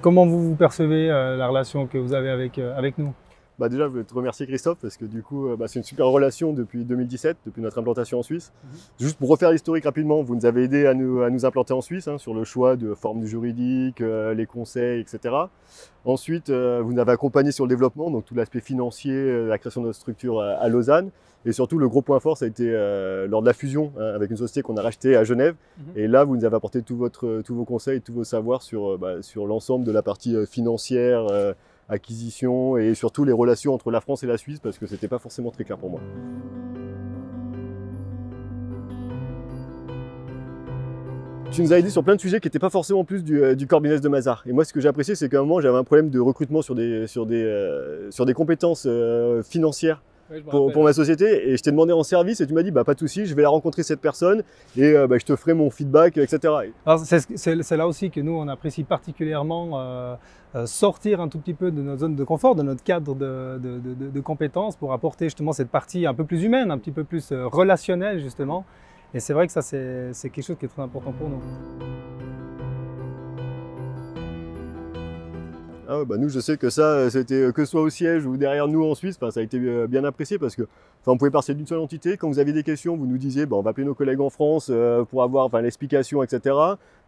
Comment vous percevez la relation que vous avez avec nous? Bah déjà, je voulais te remercier Christophe parce que du coup, c'est une super relation depuis 2017, depuis notre implantation en Suisse. Juste pour refaire l'historique rapidement, vous nous avez aidé à nous implanter en Suisse, hein, sur le choix de forme du juridique, les conseils, etc. Ensuite, vous nous avez accompagné sur le développement, donc tout l'aspect financier, la création de notre structure à Lausanne. Et surtout, le gros point fort, ça a été lors de la fusion, hein, avec une société qu'on a rachetée à Genève. Et là, vous nous avez apporté tous vos conseils, tous vos savoirs sur l'ensemble de la partie financière, acquisition et surtout les relations entre la France et la Suisse parce que c'était pas forcément très clair pour moi. Tu nous as aidé sur plein de sujets qui n'étaient pas forcément plus du core business de Mazars. Et moi, ce que j'ai apprécié, c'est qu'à un moment, j'avais un problème de recrutement sur des compétences financières pour ma société. Et je t'ai demandé en service et tu m'as dit, bah, pas de souci, je vais la rencontrer cette personne et je te ferai mon feedback, etc. C'est là aussi que nous, on apprécie particulièrement sortir un tout petit peu de notre zone de confort, de notre cadre de compétences pour apporter justement cette partie un peu plus humaine, un petit peu plus relationnelle justement. Et c'est vrai que ça, c'est quelque chose qui est très important pour nous. Ah, bah nous, je sais que ça, c'était que ce soit au siège ou derrière nous en Suisse, ça a été bien apprécié parce que on pouvait passer d'une seule entité. Quand vous aviez des questions, vous nous disiez, on va appeler nos collègues en France pour avoir l'explication, etc.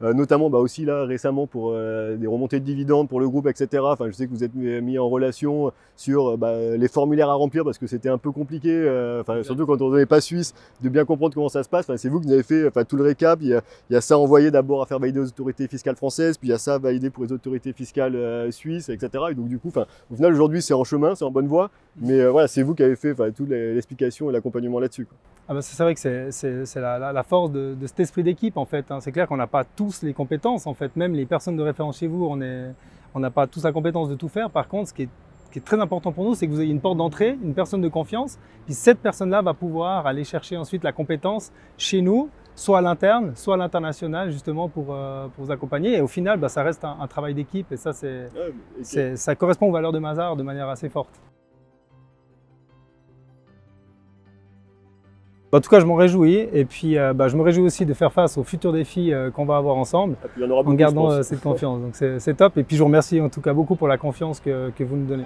Notamment aussi là récemment pour des remontées de dividendes pour le groupe, etc. Je sais que vous êtes mis en relation sur les formulaires à remplir parce que c'était un peu compliqué, surtout quand on n'est pas suisse, de bien comprendre comment ça se passe. C'est vous qui nous avez fait tout le récap. Il y a ça envoyé d'abord à faire valider aux autorités fiscales françaises, puis il y a ça validé pour les autorités fiscales suisses, etc. Et donc du coup, au final aujourd'hui c'est en chemin, c'est en bonne voie, mais voilà, c'est vous qui avez fait toute l'explication et l'accompagnement là-dessus. Ah c'est vrai que c'est la force de cet esprit d'équipe en fait. Hein. C'est clair qu'on n'a pas tous les compétences en fait, même les personnes de référence chez vous, on n'a pas tous la compétence de tout faire. Par contre, ce qui est très important pour nous, c'est que vous ayez une porte d'entrée, une personne de confiance, puis cette personne-là va pouvoir aller chercher ensuite la compétence chez nous, soit à l'interne, soit à l'international, justement pour vous accompagner. Et au final, ça reste un travail d'équipe et ça, ça correspond aux valeurs de Mazars de manière assez forte. En tout cas, je m'en réjouis et puis je me réjouis aussi de faire face aux futurs défis qu'on va avoir ensemble en gardant cette confiance. Donc c'est top et puis je vous remercie en tout cas beaucoup pour la confiance que vous nous donnez.